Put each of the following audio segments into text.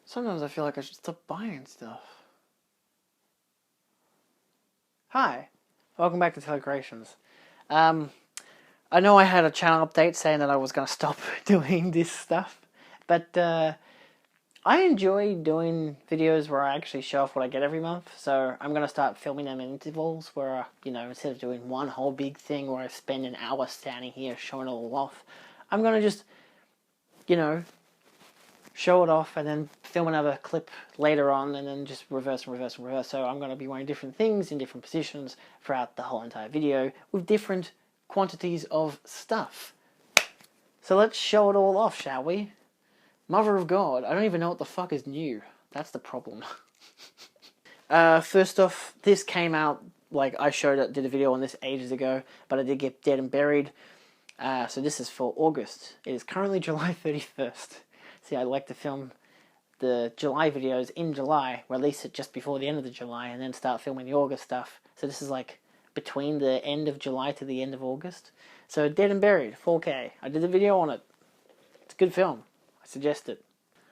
Sometimes I feel like I should stop buying stuff. Hi, welcome back to Telecreations. I know I had a channel update saying that I was going to stop doing this stuff, but I enjoy doing videos where I actually show off what I get every month, so I'm going to start filming them in intervals where, instead of doing one whole big thing where I spend an hour standing here showing it all off, I'm going to just, show it off and then film another clip later on and then just reverse and reverse and reverse. So I'm going to be wearing different things in different positions throughout the whole entire video with different quantities of stuff. So let's show it all off, shall we? Mother of God, I don't even know what the fuck is new. That's the problem. First off, this came out, like I did a video on this ages ago, but I did get dead and buried. So this is for August. It is currently July 31st. See, I like to film the July videos in July, release it just before the end of the July, and then start filming the August stuff. So this is like between the end of July to the end of August. So Dead and Buried, 4K. I did a video on it. It's a good film. I suggest it.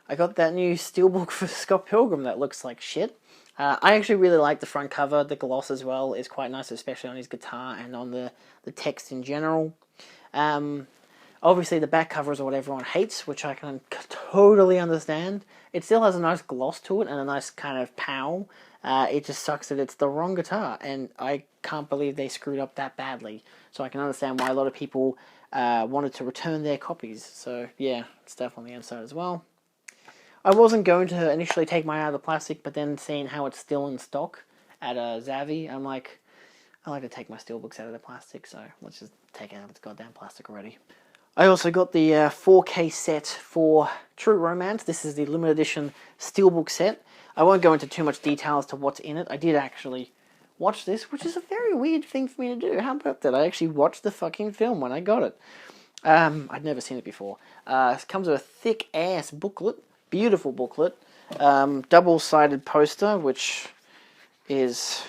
I got that new Steelbook for Scott Pilgrim that looks like shit. I actually really like the front cover. The gloss as well is quite nice, especially on his guitar and on the text in general. Obviously, the back cover is what everyone hates, which I can totally understand. It still has a nice gloss to it and a nice kind of pow. It just sucks that it's the wrong guitar, and I can't believe they screwed up that badly. So I can understand why a lot of people wanted to return their copies. So yeah, it's stuff on the inside as well. I wasn't going to initially take mine out of the plastic, but then seeing how it's still in stock at Zavvi, I'm like, I like to take my steelbooks out of the plastic, so let's just take it out of its goddamn plastic already. I also got the 4K set for True Romance. This is the limited edition Steelbook set. I won't go into too much detail as to what's in it. I did actually watch this, which is a very weird thing for me to do. How about that? I actually watched the fucking film when I got it. I'd never seen it before. It comes with a thick-ass booklet. Beautiful booklet. Double-sided poster, which is...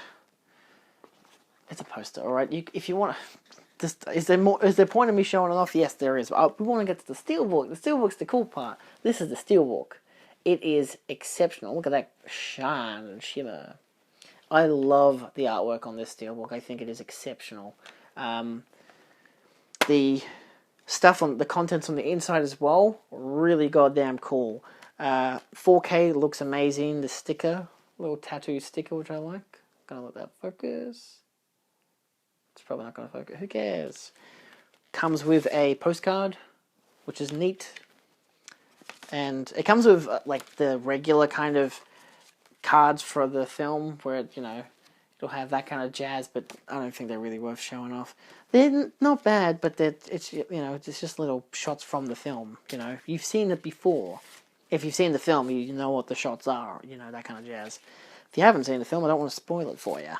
It's a poster, alright? If you want to... Is there point in me showing it off? Yes, there is. We want to get to the Steelbook. The Steelbook's the cool part. This is the Steelbook. It is exceptional. Look at that shine and shimmer. I love the artwork on this Steelbook. I think it is exceptional. The stuff on the contents on the inside as well, really goddamn cool. 4K looks amazing. The sticker, little tattoo sticker, which I like. Gonna let that focus. It's probably not going to focus. Who cares? Comes with a postcard, which is neat. And it comes with, like, the regular kind of cards for the film, where, it'll have that kind of jazz, but I don't think they're really worth showing off. They're not bad, but it's just little shots from the film, You've seen it before. If you've seen the film, you know what the shots are, that kind of jazz. If you haven't seen the film, I don't want to spoil it for you.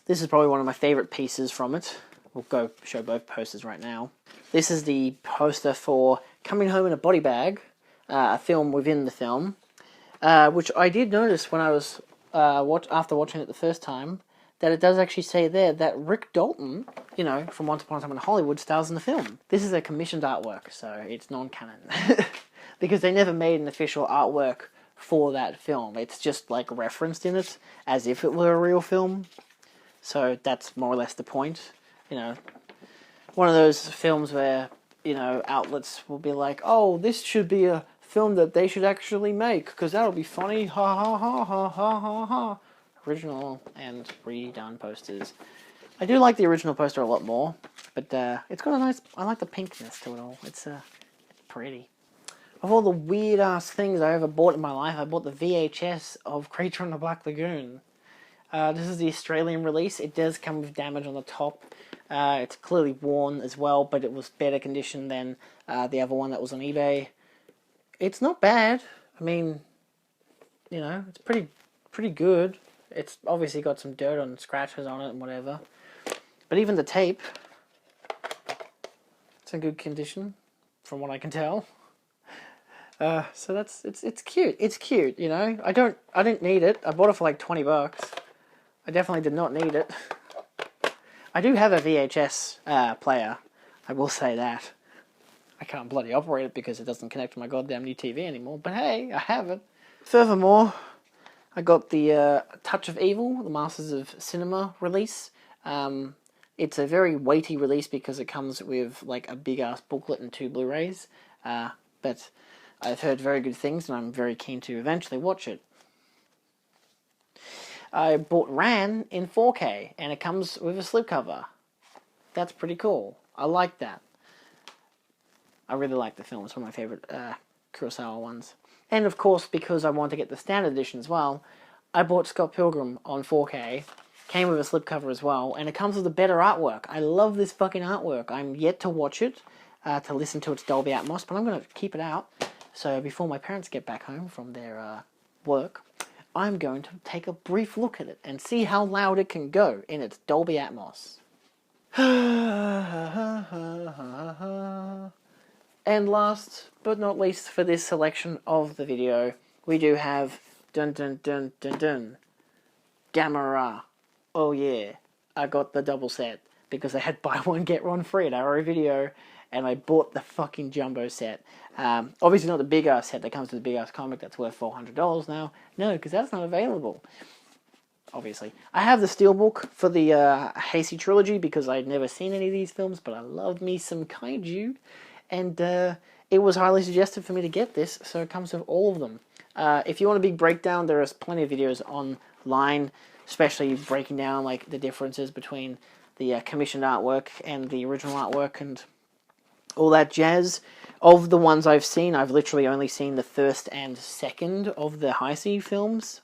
This is probably one of my favourite pieces from it. We'll go show both posters right now. This is the poster for Coming Home in a Body Bag, a film within the film, which I did notice when I was, after watching it the first time, that it does actually say there that Rick Dalton, from Once Upon a Time in Hollywood, stars in the film. This is a commissioned artwork, so it's non-canon. Because they never made an official artwork for that film. It's just, like, referenced in it, as if it were a real film. So that's more or less the point, One of those films where, outlets will be like, oh, this should be a film that they should actually make, because that'll be funny, ha ha ha ha ha ha ha. Original and redone posters. I do like the original poster a lot more, but it's got a nice, I like the pinkness to it all. It's pretty. Of all the weird-ass things I ever bought in my life, I bought the VHS of Creature in the Black Lagoon. This is the Australian release. It does come with damage on the top. It's clearly worn as well, but it was better condition than the other one that was on eBay. It's not bad. I mean, it's pretty good. It's obviously got some dirt and scratches on it and whatever. But even the tape, it's in good condition, from what I can tell. So it's cute. It's cute, I didn't need it. I bought it for like $20. I definitely did not need it. I do have a VHS player. I will say that. I can't bloody operate it because it doesn't connect to my goddamn new TV anymore. But hey, I have it. Furthermore, I got the Touch of Evil, the Masters of Cinema release. It's a very weighty release because it comes with like a big ass booklet and 2 Blu-rays. But I've heard very good things, and I'm very keen to eventually watch it. I bought Ran in 4K, and it comes with a slipcover. That's pretty cool. I like that. I really like the film. It's one of my favourite Kurosawa ones. And of course, because I want to get the standard edition as well, I bought Scott Pilgrim on 4K. Came with a slipcover as well, and it comes with a better artwork. I love this fucking artwork. I'm yet to watch it, to listen to its Dolby Atmos, but I'm going to keep it out. So before my parents get back home from their work, I'm going to take a brief look at it and see how loud it can go in its Dolby Atmos. And last but not least for this selection of the video, we do have dun dun dun dun dun Gamera. Oh yeah, I got the double set because I had buy one get one free at Arrow Video, and I bought the fucking jumbo set. Obviously not the big ass set that comes with the big ass comic that's worth $400 now. No, because that's not available. Obviously, I have the Steelbook for the Heisei trilogy because I'd never seen any of these films, but I loved me some kaiju, and it was highly suggested for me to get this, so it comes with all of them. If you want a big breakdown, there is plenty of videos online, especially breaking down like the differences between the commissioned artwork and the original artwork and all that jazz. Of the ones I've seen, I've literally only seen the first and second of the Heisei films.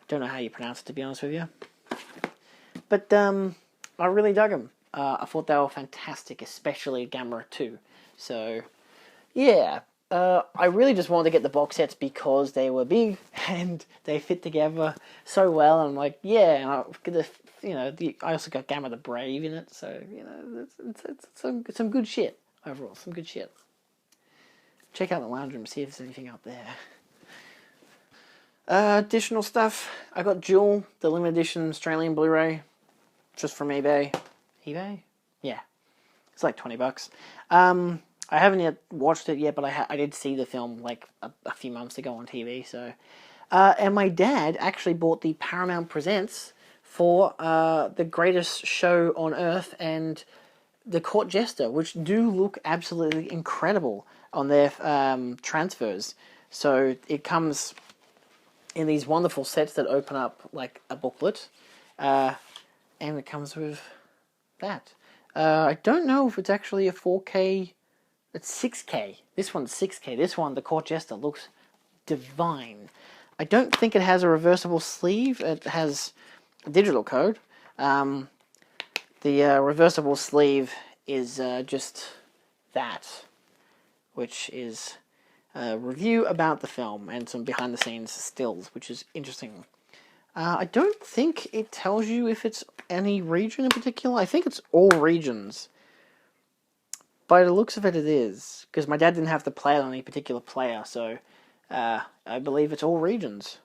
Don't know how you pronounce it, to be honest with you. But I really dug them. I thought they were fantastic, especially Gamera 2. So, yeah. I really just wanted to get the box sets because they were big and they fit together so well. And I'm like, yeah. And I also got Gamera the Brave in it, so it's some good shit overall. Some good shit. Check out the lounge room, see if there's anything up there. Additional stuff. I got Jewel, the limited edition Australian Blu-ray, just from eBay. eBay? Yeah. It's like $20. I haven't yet watched it yet, but I did see the film like a few months ago on TV. So, and my dad actually bought the Paramount Presents for The Greatest Show on Earth and The Court Jester, which do look absolutely incredible on their transfers. So it comes in these wonderful sets that open up like a booklet, and it comes with that. I don't know if it's actually a 4K. It's 6K. This one's 6K. This one, the Court Jester, looks divine. I don't think it has a reversible sleeve. It has a digital code. The reversible sleeve is just that, which is a review about the film and some behind-the-scenes stills, which is interesting. I don't think it tells you if it's any region in particular. I think it's all regions. By the looks of it, it is. Because my dad didn't have to play it on any particular player, so I believe it's all regions.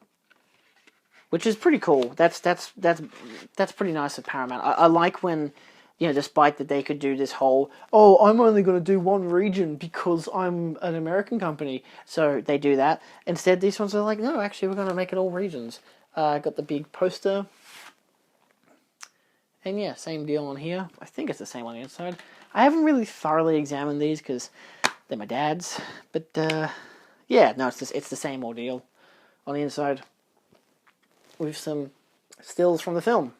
Which is pretty cool. That's pretty nice of Paramount. I like when, despite that they could do this whole, oh, I'm only going to do one region because I'm an American company. So they do that. Instead, these ones are like, no, actually, we're going to make it all regions. Got the big poster. And yeah, same deal on here. I think it's the same on the inside. I haven't really thoroughly examined these because they're my dad's. But yeah, no, it's the same ordeal on the inside with some stills from the film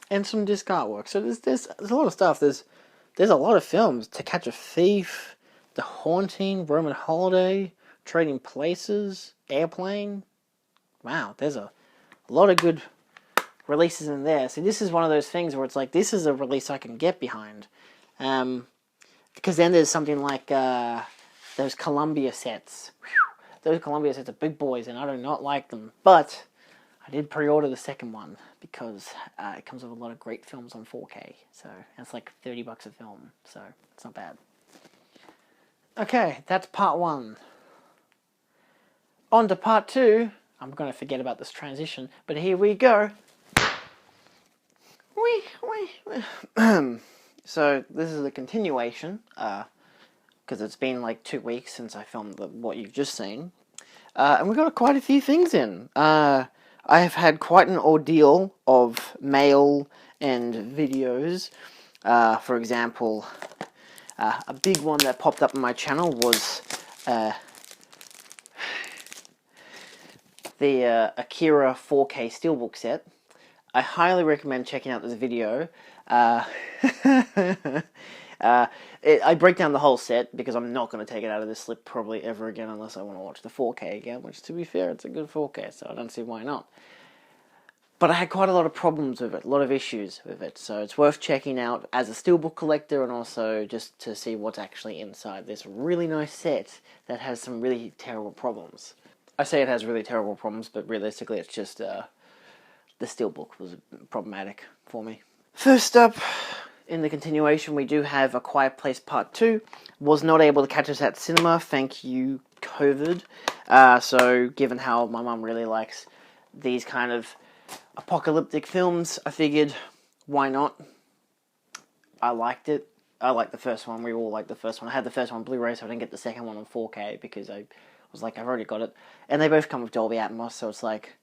and some disc artwork. So there's a lot of stuff. There's a lot of films. To Catch a Thief, The Haunting, Roman Holiday, Trading Places, Airplane. Wow, there's a lot of good releases in there. So this is one of those things where it's like, this is a release I can get behind. Because then there's something like those Columbia sets. Whew. Those Columbia sets are big boys and I do not like them. But I did pre-order the second one because it comes with a lot of great films on 4K. So it's like $30 a film. So it's not bad. Okay, that's part one. On to part two. I'm going to forget about this transition, but here we go. So this is a continuation, because it's been like 2 weeks since I filmed what you've just seen. And we got quite a few things in. I have had quite an ordeal of mail and videos. For example, a big one that popped up on my channel was the Akira 4K Steelbook Set. I highly recommend checking out this video. I break down the whole set because I'm not going to take it out of this slip probably ever again unless I want to watch the 4K again, which to be fair, it's a good 4K, so I don't see why not. But I had quite a lot of problems with it, a lot of issues with it, so it's worth checking out as a steelbook collector and also just to see what's actually inside this really nice set that has some really terrible problems. I say it has really terrible problems, but realistically it's just the steelbook was problematic for me. First up, in the continuation, we do have A Quiet Place Part 2. Was not able to catch us at cinema, thank you, COVID. So, given how my mum really likes these kind of apocalyptic films, I figured, why not? I liked it. I liked the first one. We all liked the first one. I had the first one on Blu-ray, so I didn't get the second one on 4K because I was like, I've already got it. And they both come with Dolby Atmos, so it's like,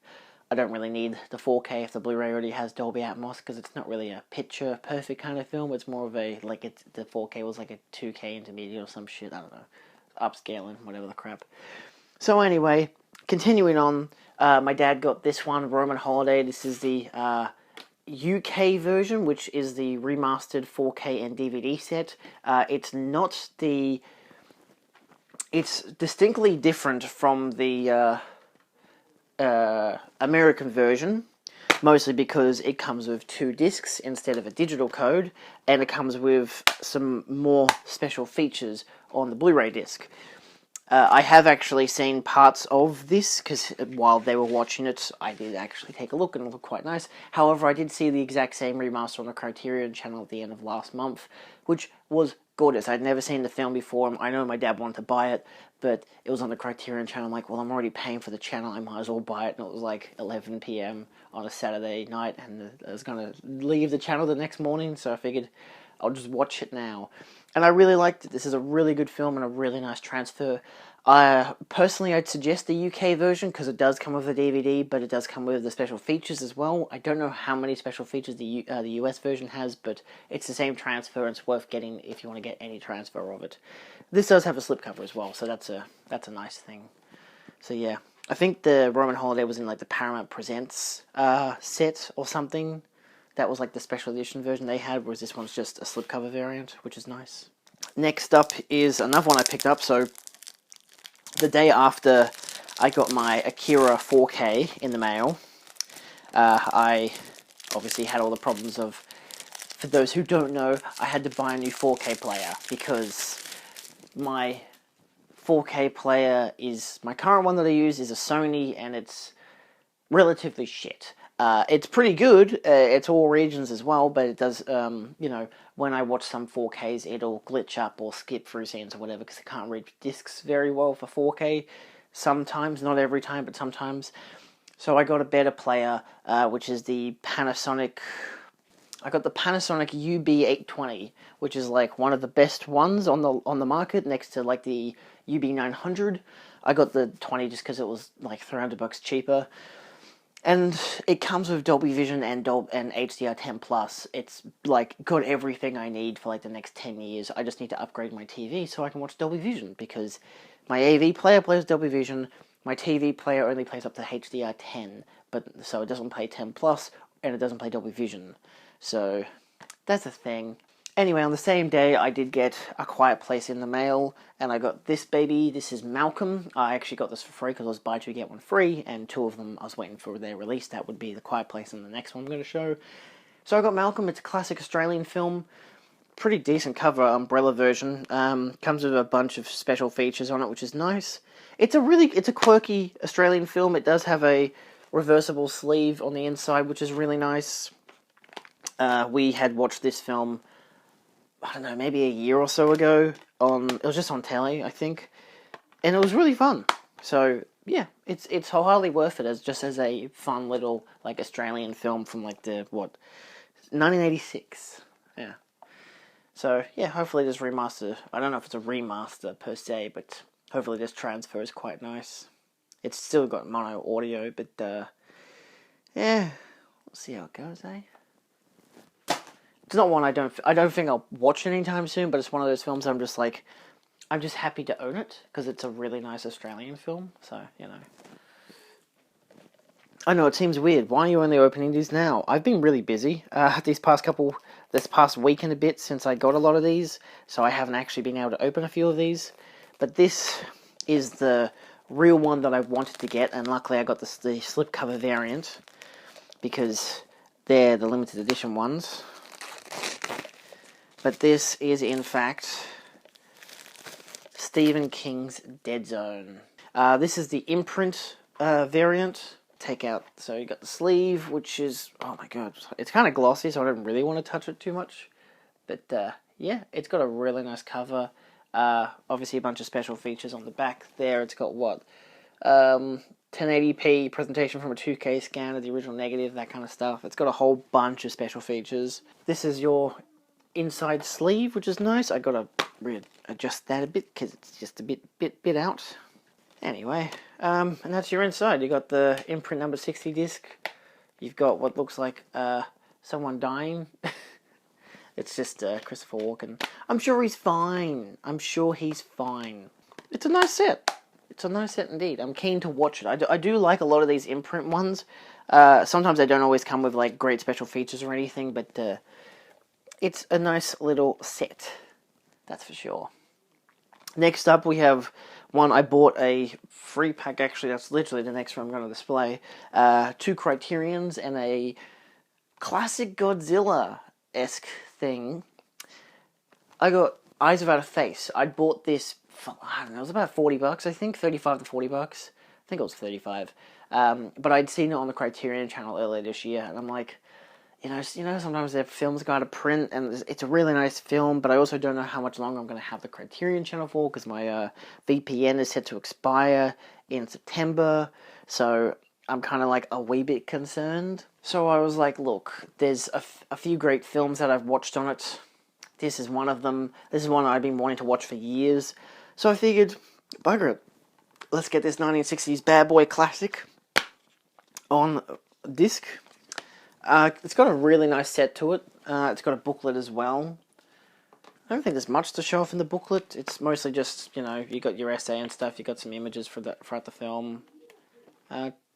I don't really need the 4K if the Blu-ray already has Dolby Atmos, because it's not really a picture-perfect kind of film. It's more of a, like, the 4K was like a 2K intermediate or some shit, I don't know. Upscaling, whatever the crap. So anyway, continuing on, my dad got this one, Roman Holiday. This is the UK version, which is the remastered 4K and DVD set. It's not the... It's distinctly different from the American version, mostly because it comes with 2 discs instead of a digital code, and it comes with some more special features on the Blu-ray disc. I have actually seen parts of this, because while they were watching it, I did actually take a look, and it looked quite nice. However, I did see the exact same remaster on the Criterion channel at the end of last month, which was gorgeous. I'd never seen the film before. I know my dad wanted to buy it, but it was on the Criterion channel. I'm like, well, I'm already paying for the channel, I might as well buy it. And it was like 11 PM on a Saturday night, and I was going to leave the channel the next morning, so I figured I'll just watch it now. And I really liked it. This is a really good film and a really nice transfer. Personally, I'd suggest the UK version because it does come with a DVD, but it does come with the special features as well. I don't know how many special features the US version has, but it's the same transfer, and it's worth getting if you want to get any transfer of it. This does have a slipcover as well, so that's a nice thing. So yeah, I think the Roman Holiday was in like the Paramount Presents set or something. That was like the special edition version they had, whereas this one's just a slipcover variant, which is nice. Next up is another one I picked up. So the day after I got my Akira 4K in the mail, I obviously had all the problems of, for those who don't know, I had to buy a new 4K player because my 4K player is, my current one that I use is a Sony, and it's relatively shit. It's pretty good, it's all regions as well, but it does, you know, when I watch some 4Ks, it'll glitch up or skip through scenes or whatever, because it can't read discs very well for 4K, sometimes, not every time, but sometimes. So I got a better player, which is the Panasonic, I got the Panasonic UB820, which is like one of the best ones on the market, next to like the UB900. I got the 20 just because it was like $300 cheaper. And it comes with Dolby Vision and HDR10+. It's like got everything I need for like the next 10 years. I just need to upgrade my TV so I can watch Dolby Vision, because my AV player plays Dolby Vision, my TV player only plays up to HDR10, but so it doesn't play 10+, and it doesn't play Dolby Vision. So that's a thing. Anyway, on the same day, I did get A Quiet Place in the mail, and I got this baby. This is Malcolm. I actually got this for free because I was buy 2 get 1 free, and 2 of them I was waiting for their release. That would be The Quiet Place and the next one I'm going to show. So I got Malcolm. It's a classic Australian film. Pretty decent cover, umbrella version. Comes with a bunch of special features on it, which is nice. It's a quirky Australian film. It does have a reversible sleeve on the inside, which is really nice. We had watched this film, I don't know, maybe a year or so ago. It was just on telly, I think, and it was really fun. So yeah, it's wholly worth it as a fun little like Australian film from like the 1986. Yeah. So, yeah, hopefully this remaster, I don't know if it's a remaster per se, but hopefully this transfer is quite nice. It's still got mono audio, but, yeah, we'll see how it goes, eh? It's not one I don't think I'll watch anytime soon, but it's one of those films I'm just like, I'm just happy to own it, because it's a really nice Australian film, so, you know. I know, it seems weird. Why are you only opening these now? I've been really busy this past week and a bit since I got a lot of these, so I haven't actually been able to open a few of these. But this is the real one that I wanted to get, and luckily I got the slipcover variant, because they're the limited edition ones. But this is, in fact, Stephen King's Dead Zone. This is the imprint variant. Take out, so you got the sleeve, which is, oh my god, it's kind of glossy, so I don't really want to touch it too much, but yeah, it's got a really nice cover. Obviously a bunch of special features on the back there. It's got what, 1080p presentation from a 2K scan of the original negative, that kind of stuff. It's got a whole bunch of special features. This is your inside sleeve, which is nice. I gotta readjust that a bit because it's just a bit out. Anyway, and that's your inside. You got the imprint number 60 disc. You've got what looks like someone dying. It's just Christopher Walken. I'm sure he's fine. I'm sure he's fine. It's a nice set. It's a nice set indeed. I'm keen to watch it. I do like a lot of these imprint ones. Sometimes they don't always come with like great special features or anything, but it's a nice little set. That's for sure. Next up, we have one. I bought a free pack, actually, that's literally the next one I'm going to display. 2 Criterions and a classic Godzilla-esque thing. I got Eyes Without a Face. I bought this for, I don't know, it was about $40, I think, 35 to $40. I think it was 35. But I'd seen it on the Criterion channel earlier this year, and I'm like, you know, sometimes their films go out of print, and it's a really nice film, but I also don't know how much longer I'm going to have the Criterion channel for, because my VPN is set to expire in September, so I'm kind of like a wee bit concerned. So I was like, look, there's a few great films that I've watched on it. This is one of them. This is one I've been wanting to watch for years. So I figured, bugger it, let's get this 1960s bad boy classic on disc. It's got a really nice set to it. It's got a booklet as well. I don't think there's much to show off in the booklet. It's mostly just, you know, you got your essay and stuff. You got some images throughout the film.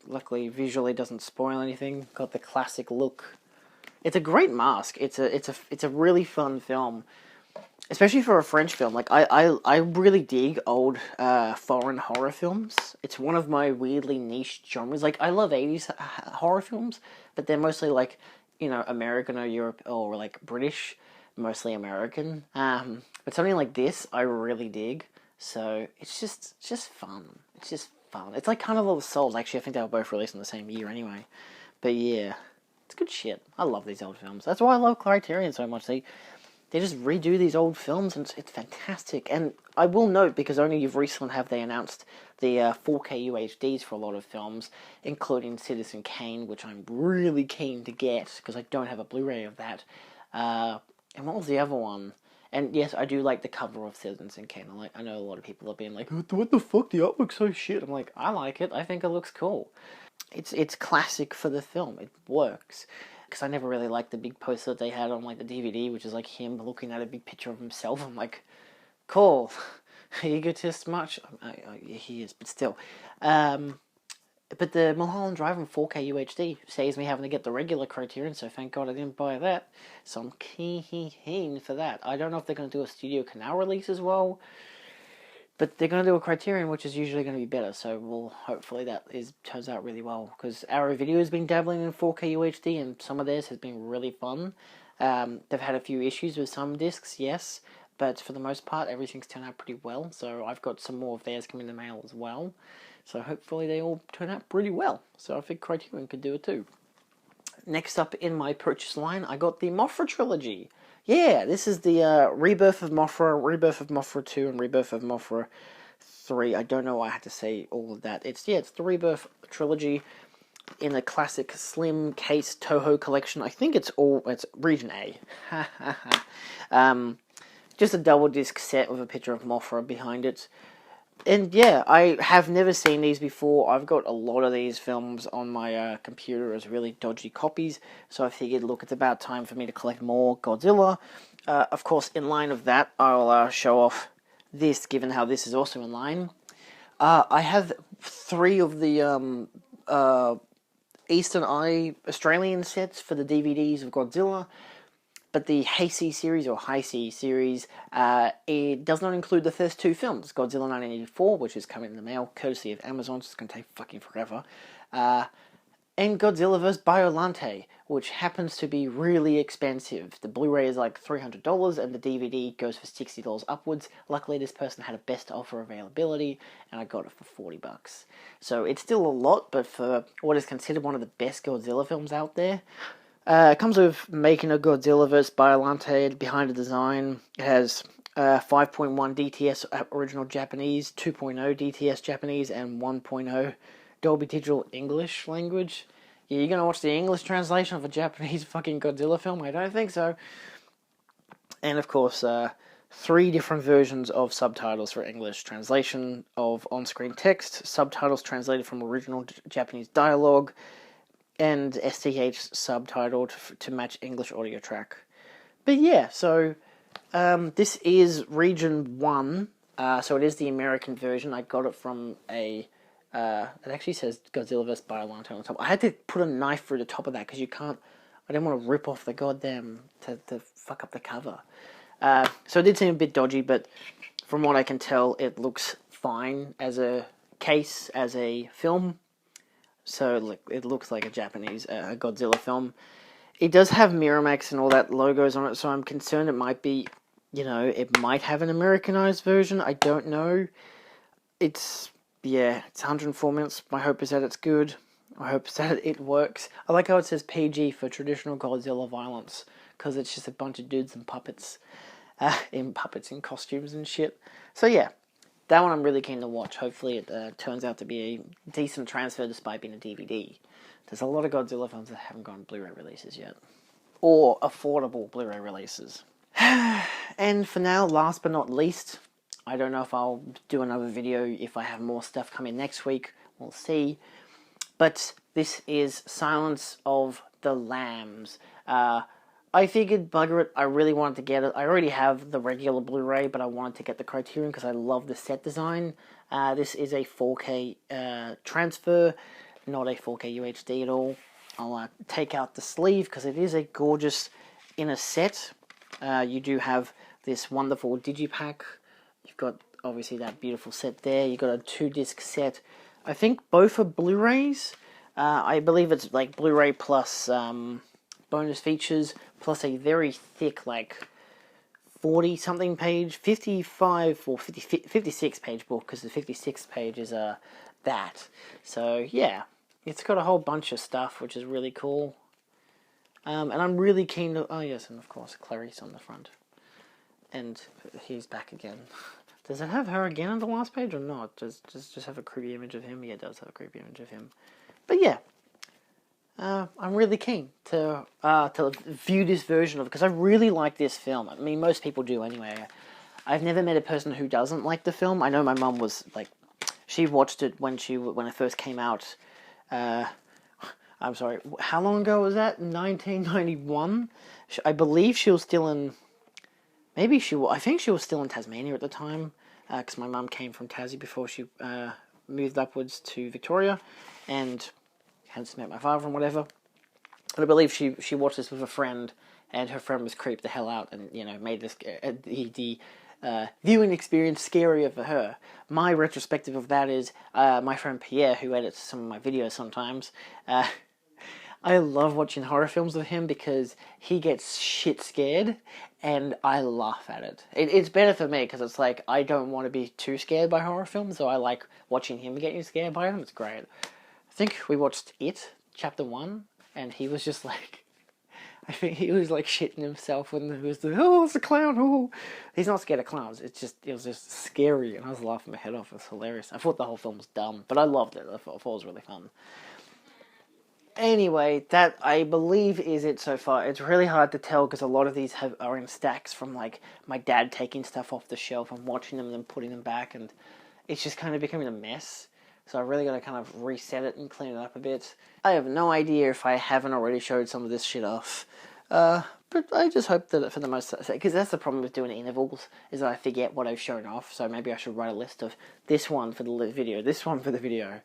Luckily, visually doesn't spoil anything. Got the classic look. It's a great mask. It's a really fun film, especially for a French film. Like I really dig old foreign horror films. It's one of my weirdly niche genres. Like I love 80s horror films, but they're mostly like, you know, American or Europe or like British, mostly American. But something like this I really dig. So it's just fun. It's just fun. It's like kind of Little Souls. Actually, I think they were both released in the same year anyway. But yeah, it's good shit. I love these old films. That's why I love Criterion so much. They just redo these old films, and it's fantastic. And I will note, because only recently have they announced the 4K UHDs for a lot of films, including Citizen Kane, which I'm really keen to get, because I don't have a Blu-ray of that. And what was the other one? And yes, I do like the cover of Citizen Kane. I know a lot of people are being like, what the fuck, the artwork's so shit. I'm like, I like it. I think it looks cool. It's classic for the film. It works. Because I never really liked the big poster that they had on like the DVD, which is like him looking at a big picture of himself. I'm like, cool, egotist much? He is, but still. But the Mulholland Drive in 4K UHD saves me having to get the regular Criterion, so thank God I didn't buy that. So I'm keen for that. I don't know if they're going to do a Studio Canal release as well, but they're going to do a Criterion, which is usually going to be better, so hopefully that turns out really well, because Arrow Video has been dabbling in 4K UHD, and some of theirs has been really fun. They've had a few issues with some discs, yes, but for the most part, everything's turned out pretty well, so I've got some more of theirs coming in the mail as well, so hopefully they all turn out pretty well, so I think Criterion could do it too. Next up in my purchase line, I got the Mothra trilogy. Yeah, this is the Rebirth of Mothra, Rebirth of Mothra 2, and Rebirth of Mothra 3. I don't know why I had to say all of that. It's the Rebirth trilogy in the classic slim case Toho collection. I think it's region A. just a double disc set with a picture of Mothra behind it. And yeah, I have never seen these before. I've got a lot of these films on my computer as really dodgy copies, so I figured, look, it's about time for me to collect more Godzilla. Of course, in line of that, I'll show off this, given how this is also in line. I have 3 of the Eastern Eye Australian sets for the DVDs of Godzilla. But the Heisei series, or Heisei series, it does not include the first 2 films. Godzilla 1984, which is coming in the mail, courtesy of Amazon, so it's going to take fucking forever. And Godzilla vs. Biollante, which happens to be really expensive. The Blu-ray is like $300, and the DVD goes for $60 upwards. Luckily, this person had a best offer availability, and I got it for $40. So it's still a lot, but for what is considered one of the best Godzilla films out there, it comes with making a Godzilla vs. Biollante behind the design. It has 5.1 DTS original Japanese, 2.0 DTS Japanese, and 1.0 Dolby Digital English language. Yeah, you're gonna watch the English translation of a Japanese fucking Godzilla film? I don't think so. And of course, 3 different versions of subtitles for English translation of on-screen text, subtitles translated from original Japanese dialogue, and STH subtitled to match English audio track. But yeah, so this is Region 1, so it is the American version. I got it from it actually says Godzilla vs. Biollante on the top. I had to put a knife through the top of that because I didn't want to rip off the goddamn, to fuck up the cover. So it did seem a bit dodgy, but from what I can tell, it looks fine as a case, as a film. So it looks like a Japanese Godzilla film. It does have Miramax and all that logos on it, so I'm concerned it might be, it might have an Americanized version. I don't know. It's 104 minutes. My hope is that it's good. My hope is that it works. I like how it says PG for traditional Godzilla violence, because it's just a bunch of dudes and puppets in costumes and shit. So yeah. That one I'm really keen to watch. Hopefully it turns out to be a decent transfer despite being a DVD. There's a lot of Godzilla films that haven't gotten Blu-ray releases yet. Or affordable Blu-ray releases. And for now, last but not least, I don't know if I'll do another video if I have more stuff coming next week. We'll see. But this is Silence of the Lambs. I figured, bugger it, I really wanted to get it. I already have the regular Blu-ray, but I wanted to get the Criterion because I love the set design. This is a 4K transfer, not a 4K UHD at all. I'll take out the sleeve because it is a gorgeous inner set. You do have this wonderful digipack. You've got, obviously, that beautiful set there. You've got a 2-disc set. I think both are Blu-rays. I believe it's like Blu-ray plus bonus features, plus a very thick, 40-something page, 55 or 56 page book, because the 56th page is that. So, yeah, it's got a whole bunch of stuff, which is really cool. And I'm really keen to... Oh, yes, and of course, Clarice on the front. And he's back again. Does it have her again on the last page or not? Does just have a creepy image of him? Yeah, it does have a creepy image of him. But yeah. I'm really keen to view this version of it, because I really like this film. I mean, most people do anyway. I've never met a person who doesn't like the film. I know my mum was, she watched it when it first came out. I'm sorry, how long ago was that? 1991? I believe she was still in... I think she was still in Tasmania at the time, because my mum came from Tassie before she moved upwards to Victoria, and... hence met my father and whatever. But I believe she watched this with a friend, and her friend was creeped the hell out and, made this the viewing experience scarier for her. My retrospective of that is my friend Pierre, who edits some of my videos sometimes. I love watching horror films with him because he gets shit scared, and I laugh at it. It's better for me because it's like I don't want to be too scared by horror films, so I like watching him getting scared by them. It's great. I think we watched It, Chapter 1, and he was just like... I think he was like shitting himself when he was like, oh, it's a clown, oh. He's not scared of clowns, it was just scary, and I was laughing my head off. It was hilarious. I thought the whole film was dumb, but I loved it. I thought it was really fun. Anyway, that I believe is it so far. It's really hard to tell because a lot of these are in stacks from like my dad taking stuff off the shelf and watching them and then putting them back, and it's just kind of becoming a mess. So I really got to kind of reset it and clean it up a bit. I have no idea if I haven't already showed some of this shit off. But I just hope that for the most part, because that's the problem with doing intervals, is that I forget what I've shown off, so maybe I should write a list of this one for the video, this one for the video.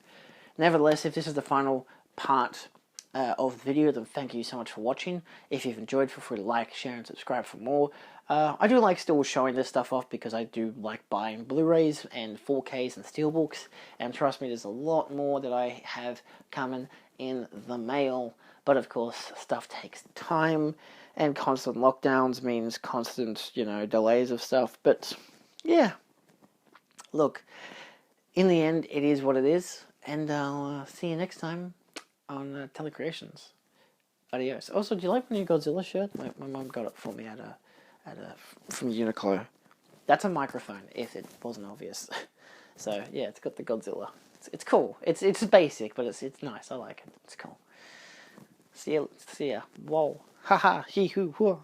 Nevertheless, if this is the final part of the video, then thank you so much for watching. If you've enjoyed, feel free to like, share, and subscribe for more. I do like still showing this stuff off because I do like buying Blu-rays and 4Ks and Steelbooks, and trust me, there's a lot more that I have coming in the mail. But of course, stuff takes time, and constant lockdowns means constant, delays of stuff. But yeah, look, in the end, it is what it is, and I'll see you next time on Telecreations. Adios. Also, do you like my new Godzilla shirt? My mum got it for me from Uniqlo. That's a microphone, if it wasn't obvious. So yeah, it's got the Godzilla. It's cool. It's basic, but it's nice. I like it. It's cool. See ya. Whoa. Haha. Hee hoo hoo.